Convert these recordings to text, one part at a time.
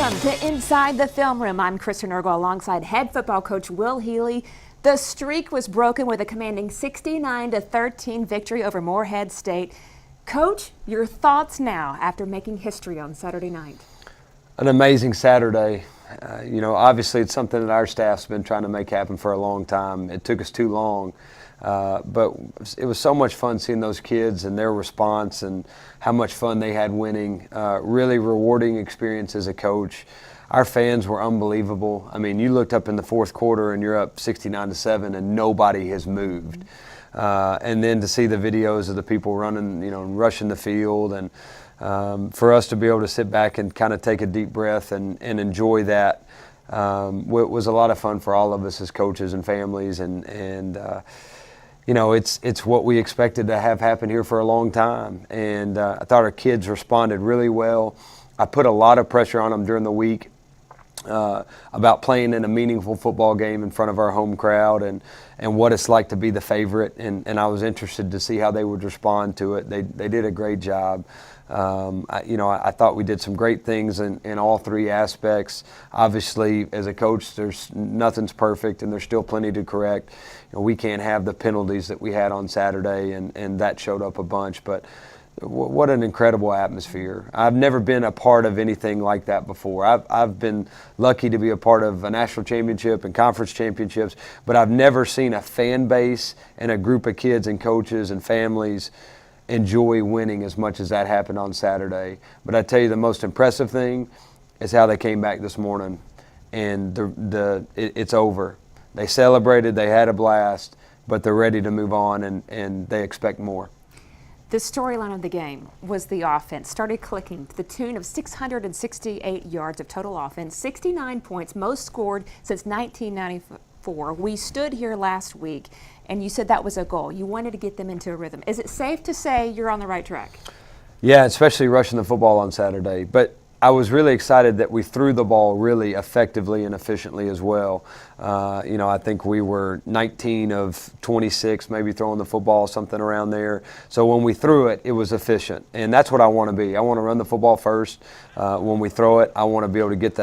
Welcome to Inside the Film Room. I'm Kristen Ergo alongside head football coach Will Healey. The streak was broken with a commanding 69-13 victory over Morehead State. Coach, your thoughts now after making history on Saturday night? An amazing Saturday. Obviously it's something that our staff's been trying to make happen for a long time. It took us too long, but it was so much fun seeing those kids and their response and how much fun they had winning. Really rewarding experience as a coach. Our fans were unbelievable. I mean, you looked up in the fourth quarter and you're up 69-7 and nobody has moved. And then to see the videos of the people running, rushing the field, and for us to be able to sit back and kind of take a deep breath and enjoy that was a lot of fun for all of us as coaches and families. It's what we expected to have happen here for a long time. And I thought our kids responded really well. I put a lot of pressure on them during the week about playing in a meaningful football game in front of our home crowd and what it's like to be the favorite. And I was interested to see how they would respond to it. They did a great job. I thought we did some great things in all three aspects. Obviously, as a coach, nothing's perfect and there's still plenty to correct. We can't have the penalties that we had on Saturday, and that showed up a bunch. But what an incredible atmosphere. I've never been a part of anything like that before. I've been lucky to be a part of a national championship and conference championships, but I've never seen a fan base and a group of kids and coaches and families enjoy winning as much as that happened on Saturday. But I tell you, the most impressive thing is how they came back this morning, and it's over. They celebrated, they had a blast, but they're ready to move on, and they expect more. The storyline of the game was the offense started clicking to the tune of 668 yards of total offense, 69 points, most scored since 1994. We stood here last week, and you said that was a goal. You wanted to get them into a rhythm. Is it safe to say you're on the right track? Yeah, especially rushing the football on Saturday. But I was really excited that we threw the ball really effectively and efficiently as well. I think we were 19 of 26, maybe throwing the football, something around there. So when we threw it, it was efficient, and that's what I want to be. I want to run the football first. When we throw it, I want to be able to get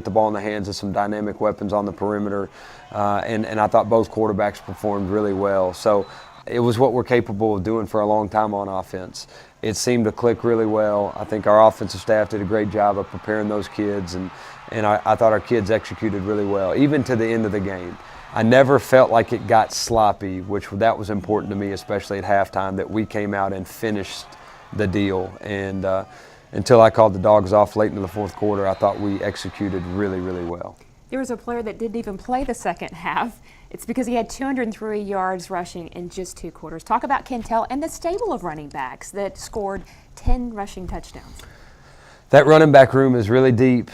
the ball in the hands of some dynamic weapons on the perimeter, and I thought both quarterbacks performed really well. So it was what we're capable of doing for a long time on offense. It seemed to click really well. I think our offensive staff did a great job of preparing those kids, and I thought our kids executed really well, even to the end of the game. I never felt like it got sloppy, that was important to me, especially at halftime, that we came out and finished the deal. And until I called the dogs off late in the fourth quarter, I thought we executed really, really well. There was a player that didn't even play the second half. It's because he had 203 yards rushing in just 2 quarters. Talk about Kentel and the stable of running backs that scored 10 rushing touchdowns. That running back room is really deep.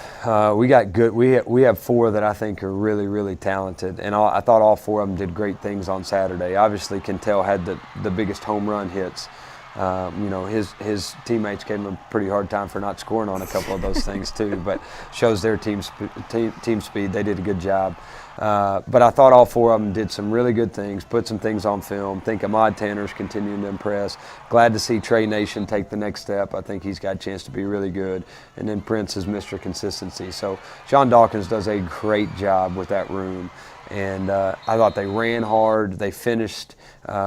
We got good. We have 4 that I think are really, really talented, and I thought all 4 of them did great things on Saturday. Obviously, Kentel had the biggest home run hits. His teammates gave him a pretty hard time for not scoring on a couple of those things too, but shows their team speed. They did a good job. But I thought all 4 of them did some really good things, put some things on film. Think Ahmad Tanner's continuing to impress. Glad to see Trey Nation take the next step. I think he's got a chance to be really good. And then Prince is Mr. Consistency. So Sean Dawkins does a great job with that room. And I thought they ran hard. They finished.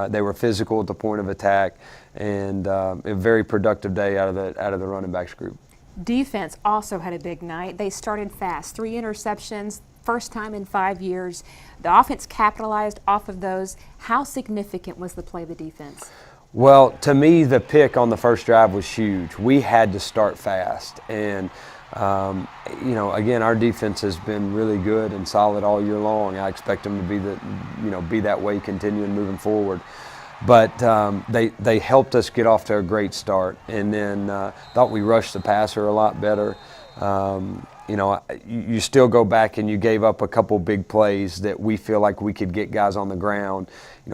They were physical at the point of attack. And a very productive day out of the running backs group. Defense also had a big night. They started fast. 3 interceptions, first time in 5 years. The offense capitalized off of those. How significant was the play of the defense? Well, to me, the pick on the first drive was huge. We had to start fast. And again, our defense has been really good and solid all year long. I expect them to be that way, continuing moving forward. But they helped us get off to a great start, and then thought we rushed the passer a lot better. You still go back and you gave up a couple big plays that we feel like we could get guys on the ground.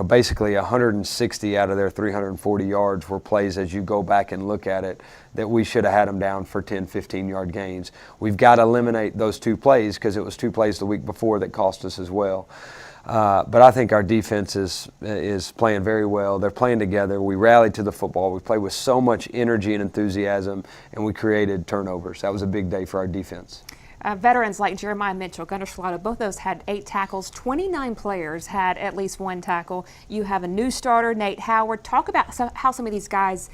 Basically 160 out of their 340 yards were plays, as you go back and look at it, that we should have had them down for 10, 15-yard gains. We've got to eliminate those 2 plays because it was 2 plays the week before that cost us as well. But I think our defense is playing very well. They're playing together. We rallied to the football. We played with so much energy and enthusiasm, and we created turnovers. That was a big day for our defense. Veterans like Jeremiah Mitchell, Gunnar Schlotto, both those had 8 tackles. 29 players had at least 1 tackle. You have a new starter, Nate Howard. Talk about how some of these guys,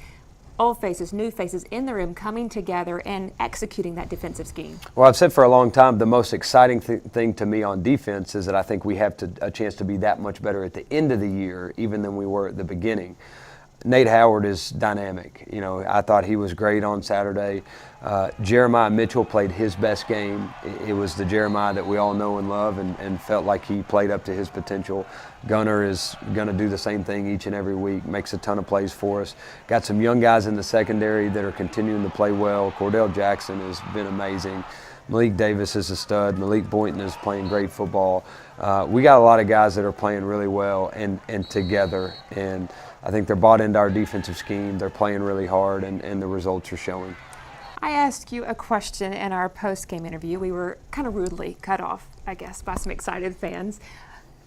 old faces, new faces in the room, coming together and executing that defensive scheme. Well, I've said for a long time, the most exciting thing to me on defense is that I think we have a chance to be that much better at the end of the year, even than we were at the beginning. Nate Howard is dynamic. You know, I thought he was great on Saturday. Jeremiah Mitchell played his best game. It was the Jeremiah that we all know and love, and felt like he played up to his potential. Gunnar is going to do the same thing each and every week, makes a ton of plays for us. Got some young guys in the secondary that are continuing to play well. Cordell Jackson has been amazing. Malik Davis is a stud. Malik Boynton is playing great football. We got a lot of guys that are playing really well and together, and I think they're bought into our defensive scheme. They're playing really hard, and the results are showing. I asked you a question in our post-game interview. We were kind of rudely cut off, I guess, by some excited fans.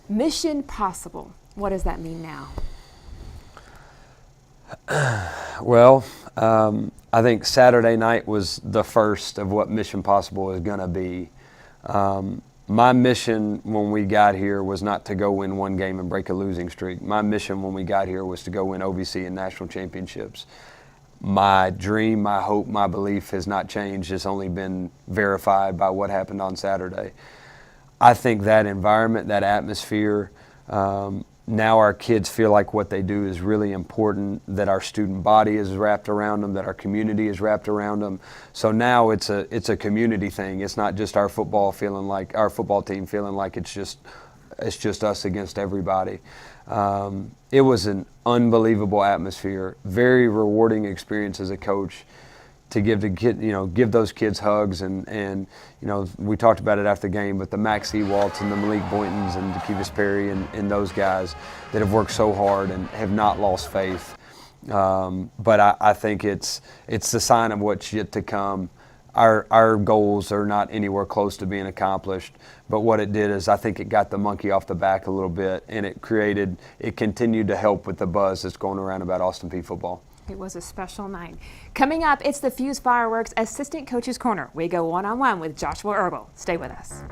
Mission possible. What does that mean now? Well, I think Saturday night was the first of what Mission Possible is going to be. My mission when we got here was not to go win one game and break a losing streak. My mission when we got here was to go win OVC and national championships. My dream, my hope, my belief has not changed. It's only been verified by what happened on Saturday. I think that environment, that atmosphere, now our kids feel like what they do is really important, that our student body is wrapped around them, that our community is wrapped around them. So now it's a community thing. It's not just our football team feeling like it's just us against everybody. It was an unbelievable atmosphere, very rewarding experience as a coach to give those kids hugs, and we talked about it after the game, but the Max Ewalts and the Malik Boyntons and the Kevis Perry and those guys that have worked so hard and have not lost faith. But I think it's the sign of what's yet to come. Our goals are not anywhere close to being accomplished, but what it did is I think it got the monkey off the back a little bit, and it continued to help with the buzz that's going around about Austin Peay football. It was a special night. Coming up, it's the Fuse Fireworks Assistant Coach's Corner. We go one-on-one with Joshua Earble. Stay with us.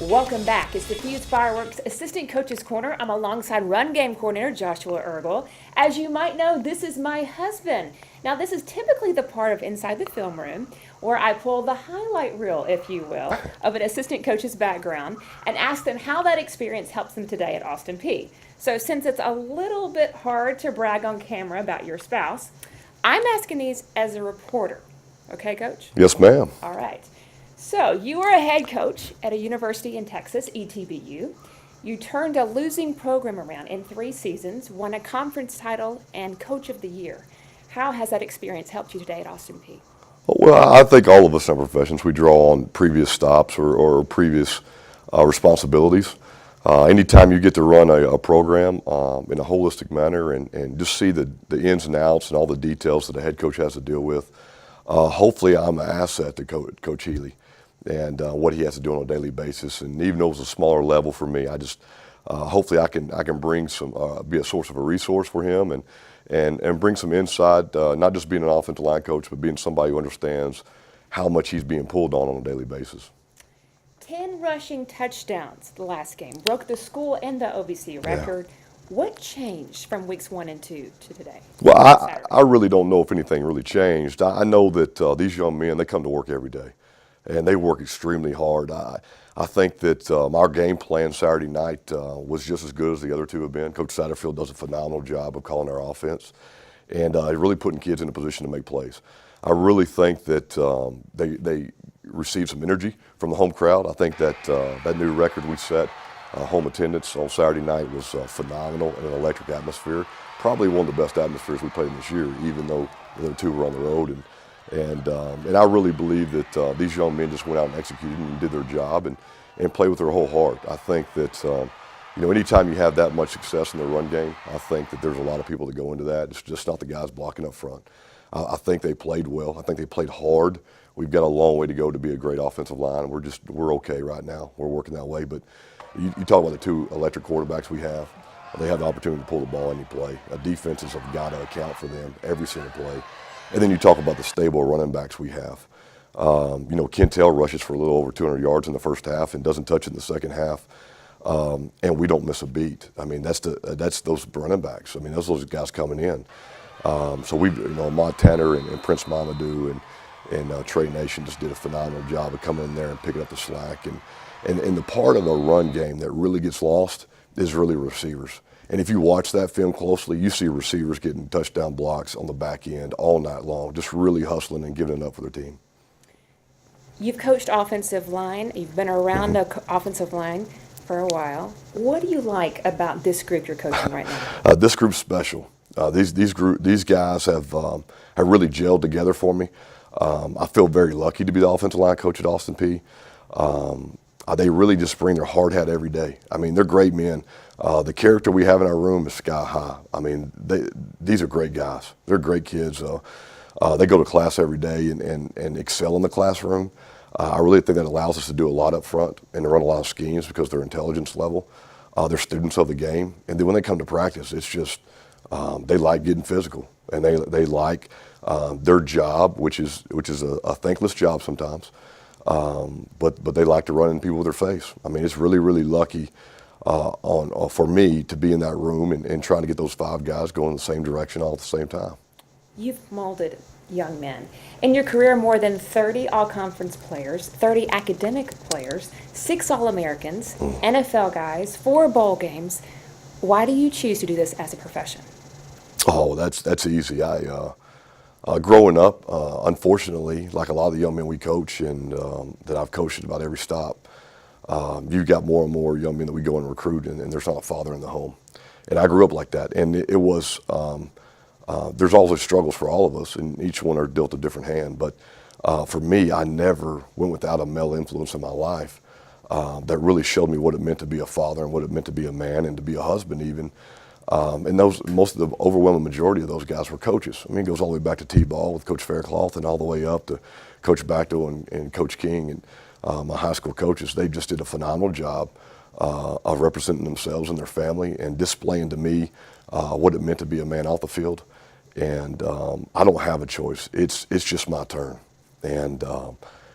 Welcome back. It's the Fuse Fireworks Assistant Coach's Corner. I'm alongside Run Game Coordinator Joshua Earble. As you might know, this is my husband. Now, this is typically the part of Inside the Film Room where I pull the highlight reel, if you will, of an assistant coach's background and ask them how that experience helps them today at Austin Peay. So since it's a little bit hard to brag on camera about your spouse, I'm asking these as a reporter. Okay, Coach? Yes, ma'am. All right. So you were a head coach at a university in Texas, ETBU. You turned a losing program around in 3 seasons, won a conference title, and Coach of the Year. How has that experience helped you today at Austin Peay? Well, I think all of us in our professions, we draw on previous stops or previous responsibilities. Anytime you get to run a program in a holistic manner and just see the ins and outs and all the details that a head coach has to deal with, hopefully I'm an asset to Coach Healey and what he has to do on a daily basis. And even though it was a smaller level for me, I just hopefully I can bring be a source of a resource for him and bring some insight, not just being an offensive line coach, but being somebody who understands how much he's being pulled on a daily basis. 10 rushing touchdowns the last game, broke the school and the OVC record. Yeah. What changed from weeks 1 and 2 to today? Well, I really don't know if anything really changed. I know that these young men, they come to work every day, and they work extremely hard. I think that our game plan Saturday night was just as good as the other 2 have been. Coach Satterfield does a phenomenal job of calling our offense and really putting kids in a position to make plays. I really think that they received some energy from the home crowd. I think that that new record we set, home attendance on Saturday night, was phenomenal in an electric atmosphere. Probably one of the best atmospheres we played in this year, even though the other 2 were on the road. And I really believe that these young men just went out and executed and did their job and played with their whole heart. I think that anytime you have that much success in the run game, I think that there's a lot of people that go into that. It's just not the guys blocking up front. I think they played well. I think they played hard. We've got a long way to go to be a great offensive line. We're okay right now. We're working that way. But you talk about the 2 electric quarterbacks we have. They have the opportunity to pull the ball any play. Defenses have got to account for them every single play. And then you talk about the stable running backs we have. You know, Kentel rushes for a little over 200 yards in the first half and doesn't touch it in the second half. And we don't miss a beat. I mean, that's those running backs. I mean, those guys coming in. So we, you know, Mont Tanner and Prince Mamadou and Trey Nation just did a phenomenal job of coming in there and picking up the slack. And the part of a run game that really gets lost is really receivers. And if you watch that film closely, you see receivers getting touchdown blocks on the back end all night long, just really hustling and giving it up for their team. You've coached offensive line. You've been around the offensive line for a while. What do you like about this group you're coaching right now? This group's special. These guys have really gelled together for me. I feel very lucky to be the offensive line coach at Austin Peay. They really just bring their hard hat every day. I mean, they're great men. The character we have in our room is sky high. I mean, these are great guys. They're great kids. They go to class every day and excel in the classroom. I really think that allows us to do a lot up front and to run a lot of schemes because their intelligence level. They're students of the game. And then when they come to practice, it's just they like getting physical. And they like their job, which is a thankless job sometimes. But they like to run in people with their face. I mean, it's really, really lucky for me to be in that room and trying to get those 5 guys going in the same direction all at the same time. You've molded young men. In your career, more than 30 all-conference players, 30 academic players, 6 All-Americans, NFL guys, 4 bowl games. Why do you choose to do this as a profession? Oh, that's easy. Growing up, unfortunately, like a lot of the young men we coach and that I've coached at about every stop, you got more and more young men that we go and recruit, and there's not a father in the home. And I grew up like that, and it was, there's always struggles for all of us, and each one are dealt a different hand. But for me, I never went without a male influence in my life that really showed me what it meant to be a father and what it meant to be a man and to be a husband even. And most of the overwhelming majority of those guys were coaches. I mean, it goes all the way back to T-ball with Coach Faircloth and all the way up to Coach Bacto and Coach King and my high school coaches. They just did a phenomenal job of representing themselves and their family and displaying to me what it meant to be a man off the field. And I don't have a choice. It's just my turn. And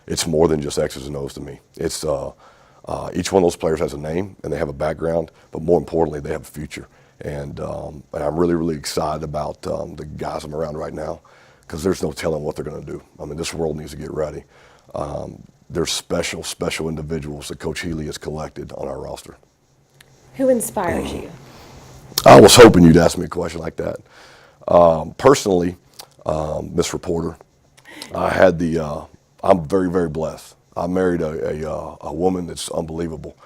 it's more than just X's and O's to me. It's each one of those players has a name and they have a background, but more importantly, they have a future. And I'm really, really excited about the guys I'm around right now because there's no telling what they're going to do. I mean, this world needs to get ready. There's special, special individuals that Coach Healey has collected on our roster. Who inspires you? I was hoping you'd ask me a question like that. Personally, Miss Reporter, I'm very, very blessed. I married a woman that's unbelievable.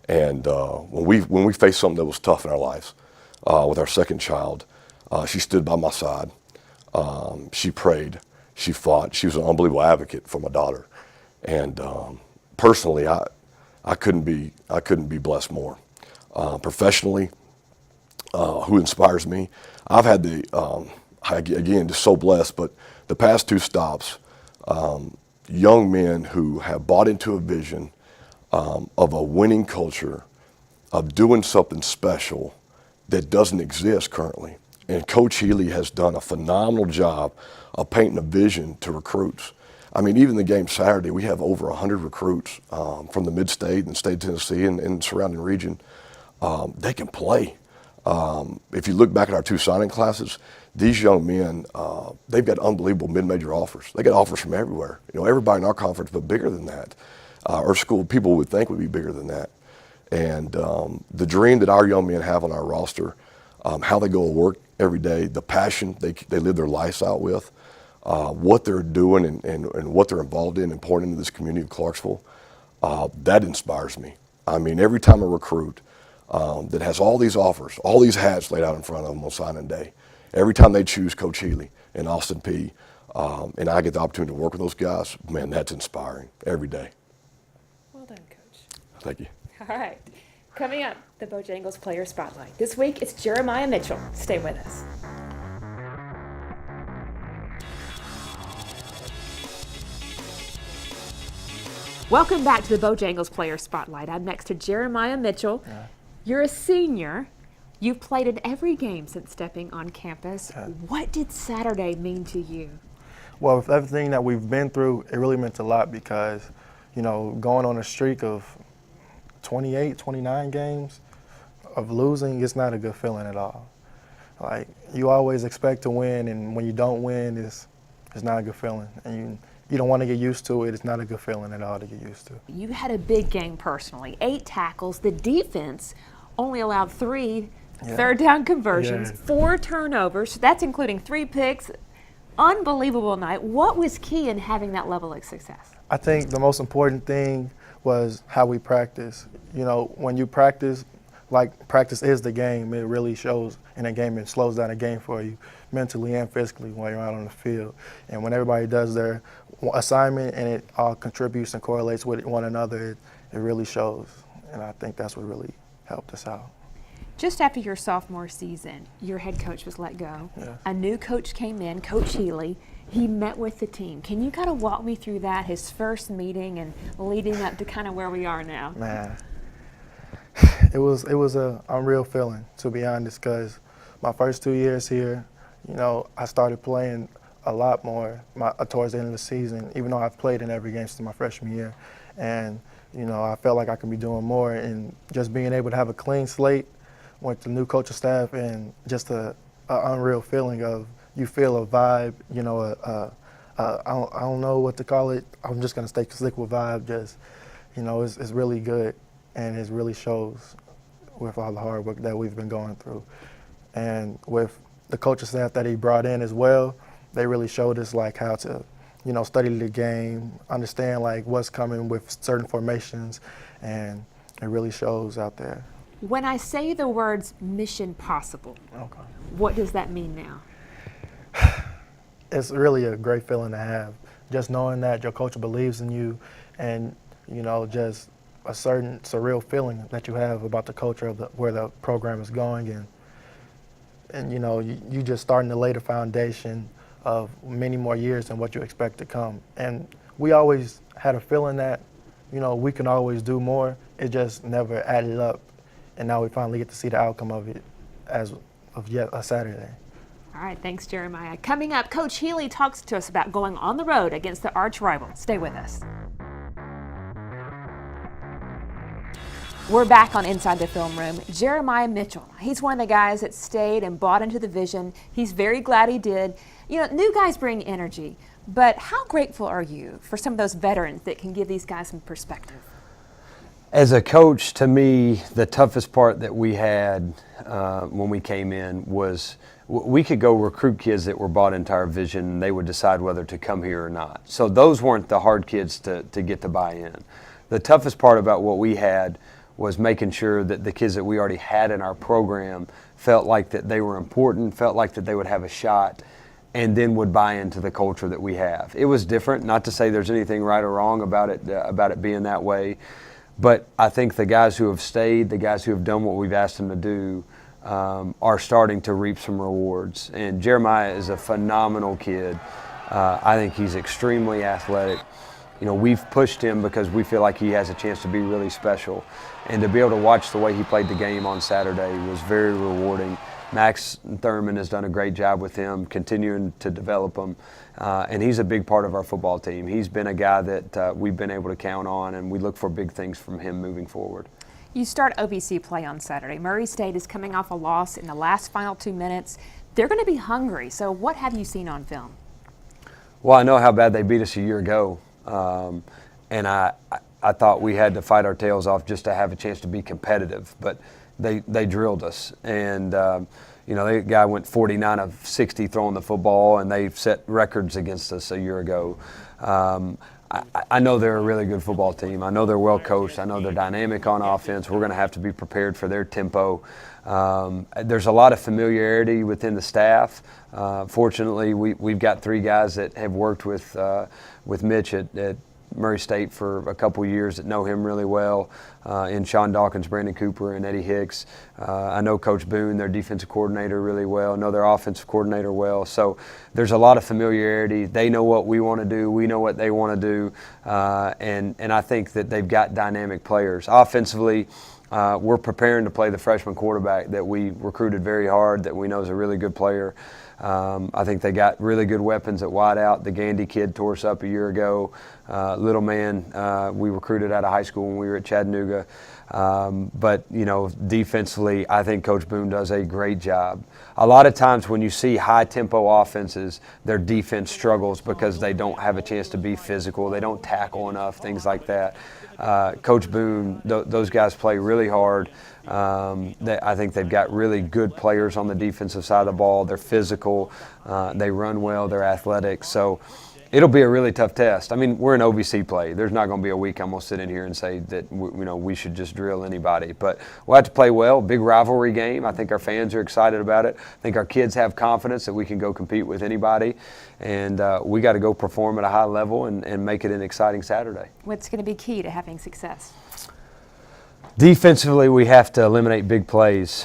And when we faced something that was tough in our lives, with our second child, she stood by my side. She prayed. She fought. She was an unbelievable advocate for my daughter. And personally, I couldn't be blessed more. Professionally, who inspires me? I've had again, just so blessed. But the past 2 stops, young men who have bought into a vision of a winning culture, of doing something special that doesn't exist currently. And Coach Healey has done a phenomenal job of painting a vision to recruits. I mean, even the game Saturday, we have over 100 recruits from the mid-state and state of Tennessee and surrounding region. They can play. If you look back at our 2 signing classes, these young men, they've got unbelievable mid-major offers. They get offers from everywhere. You know, everybody in our conference, but bigger than that. Our school, people would think would be bigger than that. And the dream that our young men have on our roster, how they go to work every day, the passion they live their lives out with, what they're doing and what they're involved in and pouring into this community of Clarksville, that inspires me. I mean, every time a recruit that has all these offers, all these hats laid out in front of them on signing day, every time they choose Coach Healey and Austin Peay, and I get the opportunity to work with those guys, man, that's inspiring every day. Well done, Coach. Thank you. All right. Coming up, the Bojangles Player Spotlight. This week, it's Jeremiah Mitchell. Stay with us. Welcome back to the Bojangles Player Spotlight. I'm next to Jeremiah Mitchell. You're a senior. You've played in every game since stepping on campus. What did Saturday mean to you? Well, with everything that we've been through, it really meant a lot because, going on a streak of 28, 29 games of losing, it's not a good feeling at all. Like, you always expect to win, and when you don't win, it's not a good feeling. And you don't want to get used to it. It's not a good feeling at all to get used to. You had a big game personally, 8 tackles. The defense only allowed 3 third down conversions, 4 turnovers. That's including 3 picks. Unbelievable night. What was key in having that level of success? I think the most important thing was how we practice. When you practice, like practice is the game, it really shows in a game. It slows down a game for you mentally and physically while you're out on the field. And when everybody does their assignment and it all contributes and correlates with one another, it really shows. And I think that's what really helped us out. Just after your sophomore season, your head coach was let go. Yes. A new coach came in, Coach Healey. He met with the team. Can you kind of walk me through that, his first meeting and leading up to kind of where we are now? Man, it was a unreal feeling, to be honest, because my first 2 years here, I started playing a lot more towards the end of the season, even though I've played in every game since my freshman year. And, I felt like I could be doing more, and just being able to have a clean slate with the new coaching staff and just a unreal feeling of you feel a vibe, I don't know what to call it. I'm just going to stick with vibe. Just, it's really good, and it really shows with all the hard work that we've been going through. And with the coaching staff that he brought in as well, they really showed us like how to, study the game, understand like what's coming with certain formations, and it really shows out there. When I say the words mission possible, what does that mean now? It's really a great feeling to have, just knowing that your coach believes in you, and just a certain surreal feeling that you have about the culture of where the program is going, and you just starting to lay the foundation of many more years than what you expect to come. And we always had a feeling that we can always do more. It just never added up. And now we finally get to see the outcome of it as of yet a Saturday. All right, thanks, Jeremiah. Coming up, Coach Healey talks to us about going on the road against the arch rival. Stay with us. We're back on Inside the Film Room. Jeremiah Mitchell, he's one of the guys that stayed and bought into the vision. He's very glad he did. New guys bring energy, but how grateful are you for some of those veterans that can give these guys some perspective? As a coach, to me, the toughest part that we had when we came in was we could go recruit kids that were bought into our vision, and they would decide whether to come here or not. So those weren't the hard kids to get to buy in. The toughest part about what we had was making sure that the kids that we already had in our program felt like that they were important, felt like that they would have a shot, and then would buy into the culture that we have. It was different, not to say there's anything right or wrong about it being that way. But I think the guys who have stayed, the guys who have done what we've asked them to do, are starting to reap some rewards. And Jeremiah is a phenomenal kid. I think he's extremely athletic. We've pushed him because we feel like he has a chance to be really special. And to be able to watch the way he played the game on Saturday was very rewarding. Max Thurman has done a great job with him, continuing to develop him. And he's a big part of our football team. He's been a guy that we've been able to count on, and we look for big things from him moving forward. You start OVC play on Saturday. Murray State is coming off a loss in the last final 2 minutes. They're going to be hungry. So what have you seen on film? Well, I know how bad they beat us a year ago. And I thought we had to fight our tails off just to have a chance to be competitive. But they drilled us. And, the guy went 49 of 60 throwing the football, and they set records against us a year ago. I know they're a really good football team. I know they're well coached. I know they're dynamic on offense. We're going to have to be prepared for their tempo. There's a lot of familiarity within the staff. Fortunately, we've got 3 guys that have worked with Mitch at Murray State for a couple years that know him really well, in Sean Dawkins, Brandon Cooper, and Eddie Hicks. I know Coach Boone, their defensive coordinator, really well. I know their offensive coordinator well. So there's a lot of familiarity. They know what we want to do. We know what they want to do. And I think that they've got dynamic players. Offensively, we're preparing to play the freshman quarterback that we recruited very hard, that we know is a really good player. I think they got really good weapons at wideout. The Gandy kid tore us up a year ago. Little man, we recruited out of high school when we were at Chattanooga. But, you know, defensively, I think Coach Boone does a great job. A lot of times when you see high-tempo offenses, their defense struggles because they don't have a chance to be physical. They don't tackle enough, things like that. Coach Boone, those guys play really hard. I think they've got really good players on the defensive side of the ball. They're physical. They run well. They're athletic. So it'll be a really tough test. I mean, we're in OVC play. There's not going to be a week I'm going to sit in here and say that we should just drill anybody. But we'll have to play well. Big rivalry game. I think our fans are excited about it. I think our kids have confidence that we can go compete with anybody. And we got to go perform at a high level and make it an exciting Saturday. What's going to be key to having success? Defensively, we have to eliminate big plays.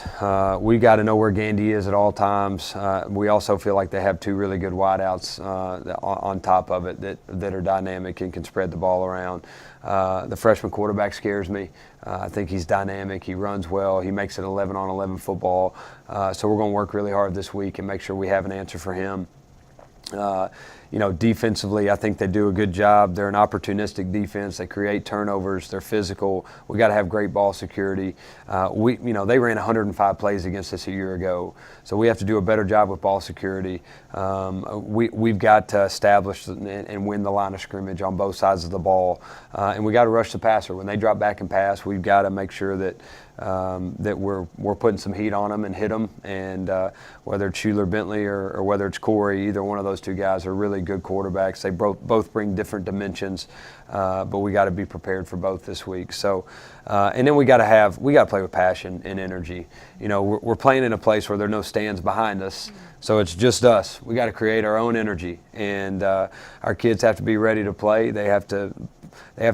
We got to know where Gandy is at all times. We also feel like they have two really good wideouts on top of it that are dynamic and can spread the ball around. The freshman quarterback scares me. I think he's dynamic. He runs well. He makes it 11-on-11 football. So we're going to work really hard this week and make sure we have an answer for him. You know, defensively, I think they do a good job. They're an opportunistic defense. They create turnovers. They're physical. We got to have great ball security. They ran 105 plays against us a year ago, so we have to do a better job with ball security. We've got to establish and win the line of scrimmage on both sides of the ball, and we got to rush the passer. When they drop back and pass, we've got to make sure that we're putting some heat on them and hit them. And whether it's Schuler Bentley or whether it's Corey, either one of those two guys are really good quarterbacks. They both bring different dimensions, but we got to be prepared for both this week. So, and then we got to play with passion and energy. You know, we're playing in a place where there are no stands behind us, so it's just us. We got to create our own energy, and our kids have to be ready to play. They have to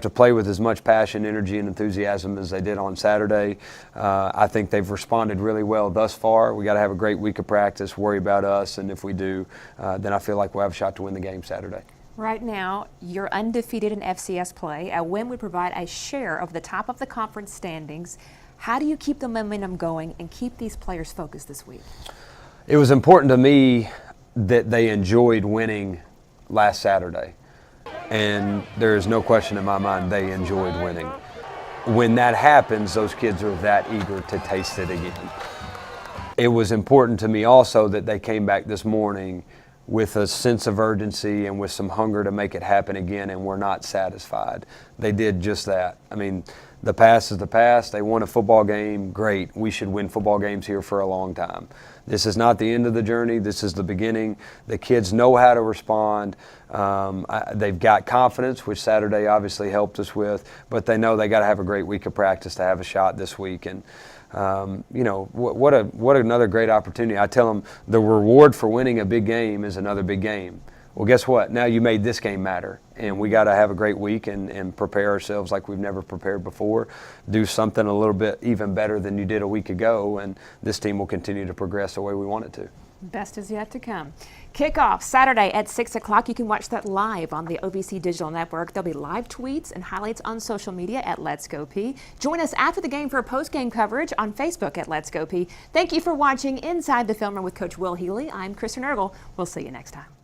play with as much passion, energy, and enthusiasm as they did on Saturday. I think they've responded really well thus far. We got to have a great week of practice, worry about us, and if we do, then I feel like we'll have a shot to win the game Saturday. Right now, you're undefeated in FCS play. A win would provide a share of the top of the conference standings. How do you keep the momentum going and keep these players focused this week? It was important to me that they enjoyed winning last Saturday. And there is no question in my mind they enjoyed winning. When that happens, those kids are that eager to taste it again. It was important to me also that they came back this morning with a sense of urgency and with some hunger to make it happen again, and were not satisfied. They did just that. I mean, the past is the past. They won a football game. Great. We should win football games here for a long time. This is not the end of the journey. This is the beginning. The kids know how to respond. They've got confidence, which Saturday obviously helped us with, but they know they got to have a great week of practice to have a shot this week. And what another great opportunity. I tell them the reward for winning a big game is another big game. Well, guess what? Now you made this game matter, and we got to have a great week and prepare ourselves like we've never prepared before. Do something a little bit even better than you did a week ago, and this team will continue to progress the way we want it to. Best is yet to come. Kickoff Saturday at 6 o'clock. You can watch that live on the OVC Digital Network. There'll be live tweets and highlights on social media at Let's Go Peay. Join us after the game for post-game coverage on Facebook at Let's Go Peay. Thank you for watching Inside the Film Room with Coach Will Healey. I'm Kristen Ergel. We'll see you next time.